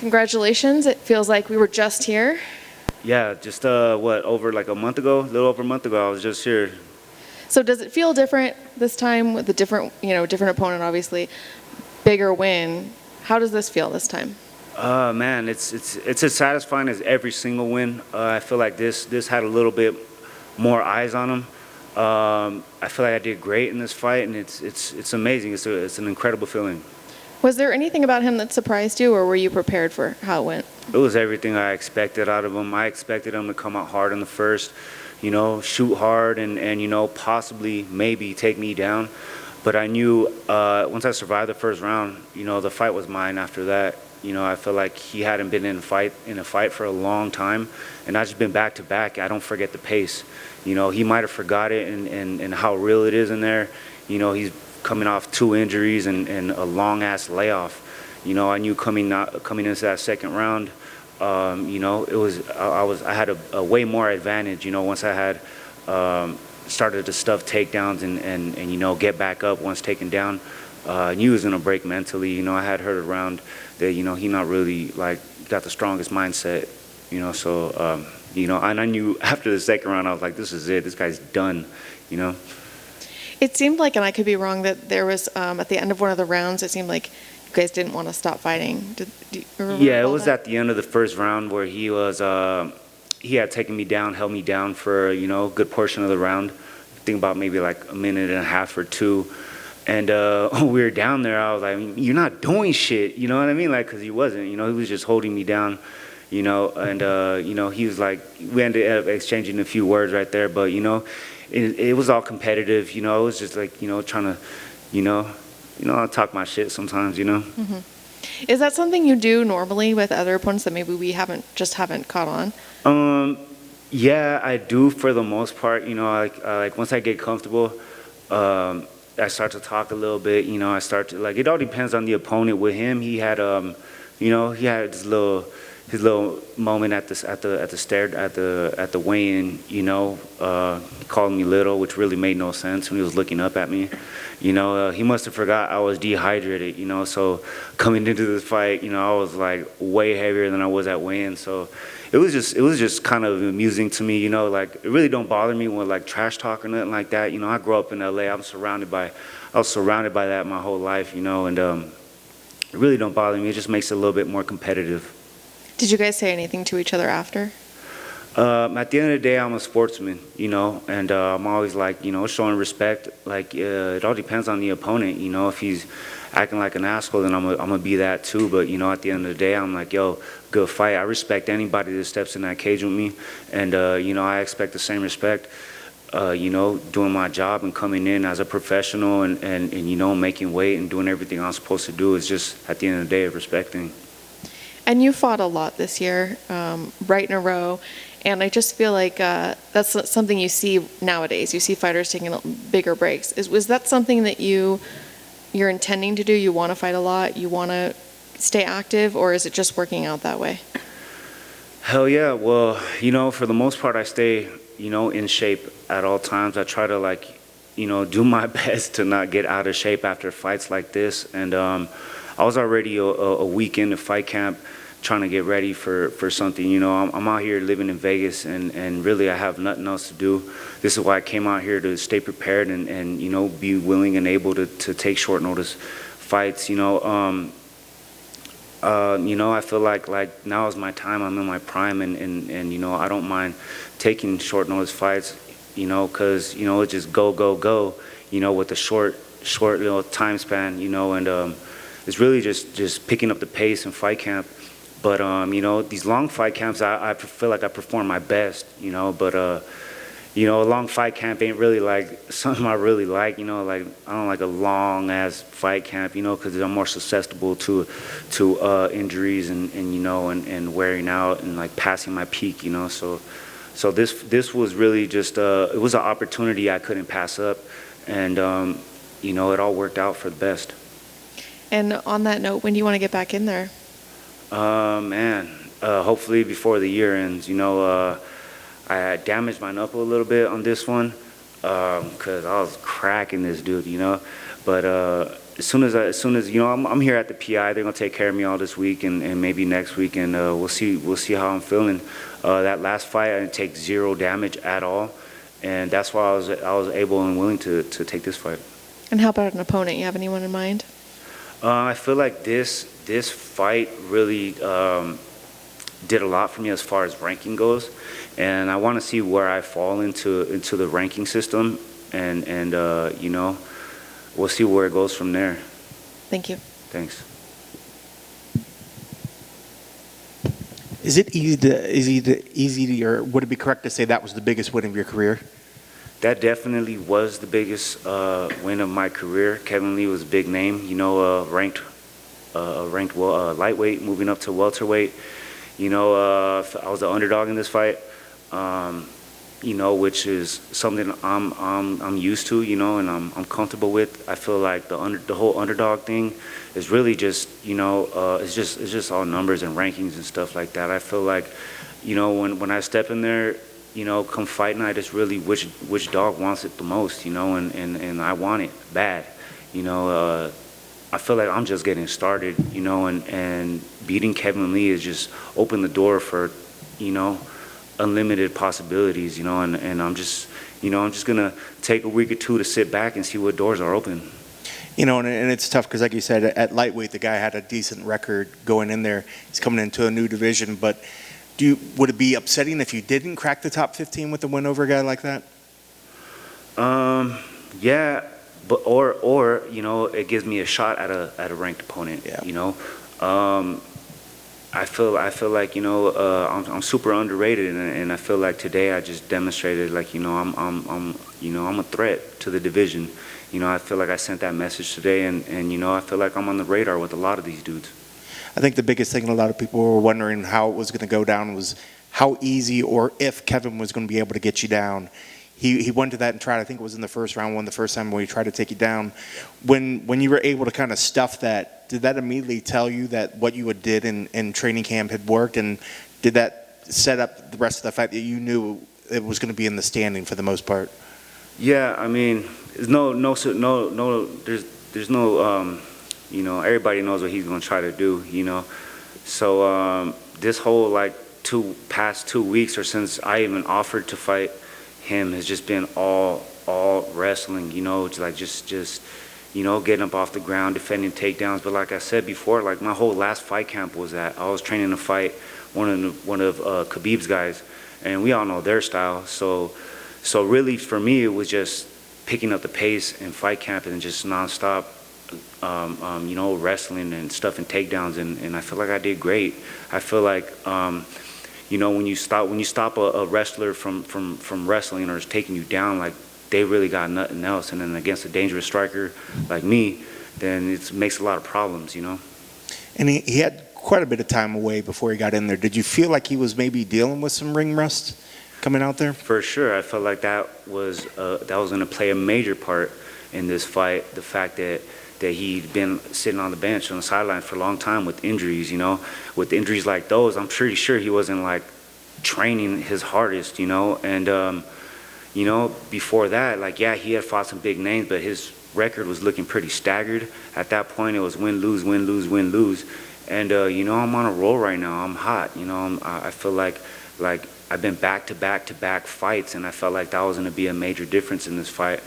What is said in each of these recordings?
Congratulations. It feels like we were just here. Yeah, just over like a month ago, a little over a month ago, I was just here. So does it feel different this time with the different opponent, obviously, bigger win? How does this feel this time? Man, it's as satisfying as every single win. I feel like this had a little bit more eyes on him. I feel like I did great in this fight, and it's amazing. It's an incredible feeling. Was there anything about him that surprised you, or were you prepared for how it went? It was everything I expected out of him. I expected him to come out hard in the first, shoot hard and possibly maybe take me down. But I knew once I survived the first round, the fight was mine after that. I feel like he hadn't been in a fight for a long time, and I've just been back to back. I don't forget the pace. He might have forgot it and how real it is in there. He's coming off 2 injuries and a long ass layoff. I knew coming into that second round, I had a way more advantage. Once I had started to stuff takedowns and get back up once taken down. I knew he was gonna break mentally. I had heard around that he not really got the strongest mindset. So and I knew after the second round I was like, this is it. This guy's done. It seemed like, and I could be wrong, that there was at the end of one of the rounds, it seemed like you guys didn't want to stop fighting. Do you remember? Yeah, it was at the end of the first round where he had taken me down, held me down for a good portion of the round. I think about maybe like a minute and a half or two. And when we were down there, I was like, you're not doing shit, you know what I mean? Because he wasn't, he was just holding me down, and he was like, we ended up exchanging a few words right there, but it was all competitive, it was just like, trying to, I talk my shit sometimes, Mm-hmm. Is that something you do normally with other opponents that maybe we haven't caught on? Yeah, I do for the most part, like once I get comfortable, I start to talk a little bit, I start to, it all depends on the opponent. With him, he had, he had his little moment at the weigh-in, he called me little, which really made no sense when he was looking up at me. He must have forgot I was dehydrated, so coming into this fight, I was like way heavier than I was at weigh-in. So it was just kind of amusing to me, it really don't bother me when trash talk or nothing like that. I grew up in LA. I was surrounded by that my whole life, and it really don't bother me. It just makes it a little bit more competitive. Did you guys say anything to each other after? At the end of the day, I'm a sportsman, and I'm always showing respect. It all depends on the opponent, if he's acting like an asshole, then I'm gonna be that too. But at the end of the day, I'm like, yo, good fight. I respect anybody that steps in that cage with me, and I expect the same respect. Doing my job and coming in as a professional and making weight and doing everything I'm supposed to do is just at the end of the day respecting. And you fought a lot this year, right in a row. And I just feel like that's something you see nowadays. You see fighters taking bigger breaks. Was that something that you're intending to do? You want to fight a lot? You want to stay active? Or is it just working out that way? Hell yeah. Well, for the most part, I stay, in shape at all times. I try to, do my best to not get out of shape after fights like this. And I was already a week into fight camp, trying to get ready for something. I'm out here living in Vegas, and really I have nothing else to do. This is why I came out here, to stay prepared and be willing and able to take short notice fights. I feel like now is my time. I'm in my prime, and I don't mind taking short notice fights, because it's just go with a short little time span, and it's really just picking up the pace in fight camp. But these long fight camps, I feel like I perform my best, but a long fight camp ain't really something I really like, I don't like a long ass fight camp, because I'm more susceptible to injuries and wearing out and passing my peak, so this was really just it was an opportunity I couldn't pass up, and it all worked out for the best. And on that note, when do you want to get back in there? Hopefully before the year ends. I damaged my knuckle a little bit on this one, because I was cracking this dude, but as soon as you know, I'm here at the PI. They're gonna take care of me all this week and maybe next week, and we'll see how I'm feeling. That last fight, I didn't take zero damage at all, and that's why I was able and willing to take this fight. And how about an opponent? You have anyone in mind? I feel like this fight really did a lot for me as far as ranking goes, and I want to see where I fall into the ranking system, and you know, we'll see where it goes from there. Thank you. Thanks. Is it easy to, or would it be correct to say that was the biggest win of your career? That definitely was the biggest win of my career. Kevin Lee was a big name, you know, ranked lightweight, moving up to welterweight. You know, I was the underdog in this fight. You know, which is something I'm used to, you know, and I'm comfortable with. I feel like the whole underdog thing is really just, you know, it's just all numbers and rankings and stuff like that. I feel like, you know, when I step in there, you know, come fight night, it's really which dog wants it the most, you know, and I want it bad, you know. I feel like I'm just getting started, you know, and beating Kevin Lee is just open the door for, you know, unlimited possibilities, you know, and I'm just, you know, I'm just gonna take a week or two to sit back and see what doors are open. You know, and it's tough because, like you said, at lightweight, the guy had a decent record going in there. He's coming into a new division, but would it be upsetting if you didn't crack the top 15 with a win over a guy like that? Yeah, but or you know, it gives me a shot at a ranked opponent. Yeah. You know. I feel like, you know, I'm super underrated, and I feel like today I just demonstrated, like, you know, I'm a threat to the division. You know, I feel like I sent that message today, and you know, I feel like I'm on the radar with a lot of these dudes. I think the biggest thing a lot of people were wondering how it was going to go down was how easy or if Kevin was going to be able to get you down. He went to that and tried, I think it was in the first round, the first time when he tried to take you down. When you were able to kind of stuff that, did that immediately tell you that what you did in training camp had worked? And did that set up the rest of the fight that you knew it was going to be in the standing for the most part? Yeah, I mean, there's no, you know, everybody knows what he's going to try to do, you know. So this whole, like, past 2 weeks, or since I even offered to fight him, has just been all wrestling, you know. It's like just you know, getting up off the ground, defending takedowns. But like I said before, like, my whole last fight camp was that I was training to fight one of Khabib's guys, and we all know their style. So really for me, it was just picking up the pace in fight camp and just nonstop, you know, wrestling and stuffing takedowns, and I feel like I did great. I feel like you know, when you stop a wrestler from wrestling or is taking you down, like, they really got nothing else. And then against a dangerous striker like me, then it makes a lot of problems, you know. And he had quite a bit of time away before he got in there. Did you feel like he was maybe dealing with some ring rust coming out there? For sure, I felt like that was going to play a major part in this fight. The fact that he'd been sitting on the bench on the sideline for a long time with injuries, you know. With injuries like those, I'm pretty sure he wasn't, like, training his hardest, you know. And you know, before that, like, yeah, he had fought some big names, but his record was looking pretty staggered. At that point, it was win, lose, win, lose, win, lose. And you know, I'm on a roll right now. I'm hot, you know. I feel like I've been back to back fights, and I felt like that was going to be a major difference in this fight,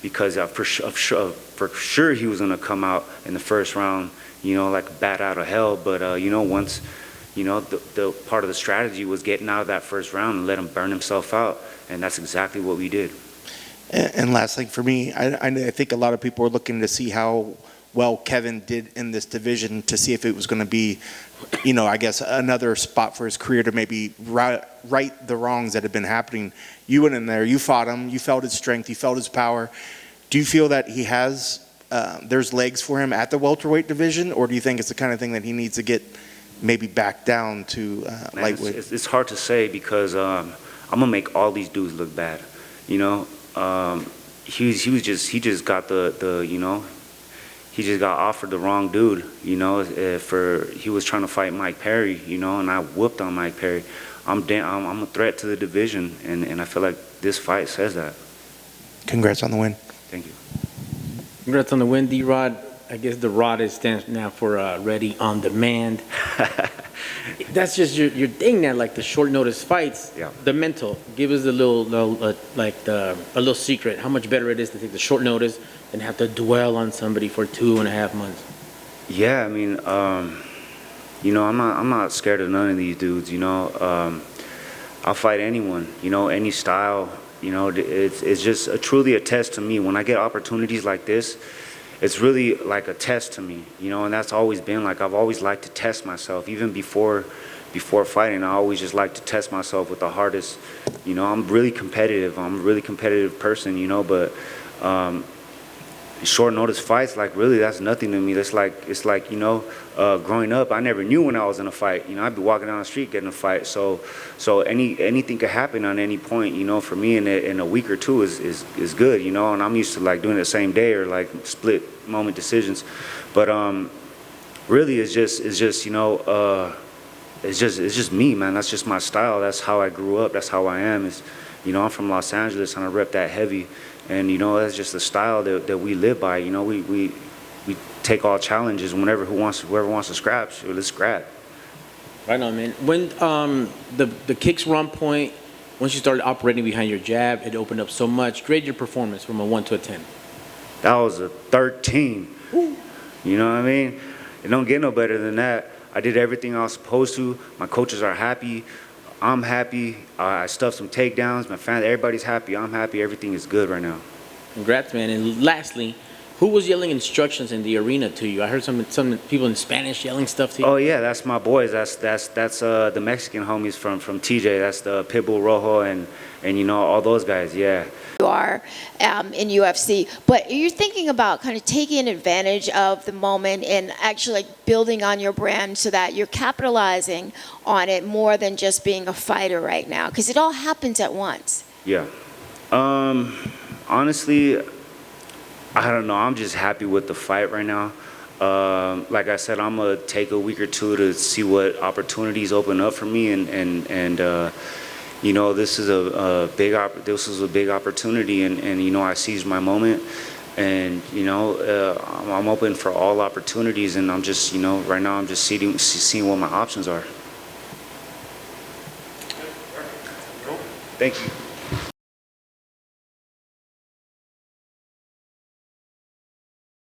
because for sure he was going to come out in the first round, you know, like a bat out of hell. But you know, once, you know, the part of the strategy was getting out of that first round and let him burn himself out, and that's exactly what we did. And last thing for me, I think a lot of people are looking to see how well Kevin did in this division, to see if it was going to be, you know, I guess another spot for his career to maybe right the wrongs that have been happening. You went in there, you fought him, you felt his strength, you felt his power. Do you feel that he has, there's legs for him at the welterweight division, or do you think it's the kind of thing that he needs to get maybe back down to lightweight? It's hard to say, because I'm gonna make all these dudes look bad, you know. He just got the you know, he just got offered the wrong dude, you know. He was trying to fight Mike Perry, you know, and I whooped on Mike Perry. I'm a threat to the division, and I feel like this fight says that. Congrats on the win. Thank you. Congrats on the win, D-Rod. I guess the ROD stands now for Ready on Demand. That's just your thing now, like the short notice fights. Yeah. The mental. Give us a little secret. How much better it is to take the short notice than have to dwell on somebody for 2.5 months. Yeah, I mean, I'm not scared of none of these dudes. I'll fight anyone. Any style. It's just truly a test to me. When I get opportunities like this, it's really like a test to me. And that's always been like I've always liked to test myself, even before fighting. I always just like to test myself with the hardest. I'm really competitive. I'm a really competitive person. But short notice fights, like really, that's nothing to me. It's like growing up, I never knew when I was in a fight. I'd be walking down the street getting a fight. So anything could happen on any point. For me, in a week or two is good. And I'm used to like doing it the same day or like split moment decisions. But really, it's just me, man. That's just my style. That's how I grew up. That's how I am. I'm from Los Angeles and I rep that heavy. And that's just the style that we live by. We take all challenges. Whoever wants to scrap, sure, let's scrap. Right on, man. When the kicks were on point, once you started operating behind your jab, it opened up so much. Grade your performance from a 1 to a 10. That was a 13. Ooh. You know what I mean? It don't get no better than that. I did everything I was supposed to. My coaches are happy. I'm happy. I stuffed some takedowns. My family, everybody's happy. I'm happy. Everything is good right now. Congrats, man. And lastly, who was yelling instructions in the arena to you? I heard some people in Spanish yelling stuff to you. Oh yeah, that's my boys. That's the Mexican homies from TJ. That's the Pitbull Rojo and all those guys. Yeah. You are in UFC, but you're thinking about kind of taking advantage of the moment and actually like building on your brand so that you're capitalizing on it more than just being a fighter right now, because it all happens at once. Yeah. Honestly, I don't know. I'm just happy with the fight right now. Like I said, I'm gonna take a week or two to see what opportunities open up for me, and this is a big opportunity, and I seized my moment, and I'm open for all opportunities, and I'm just right now I'm just seeing what my options are. Thank you.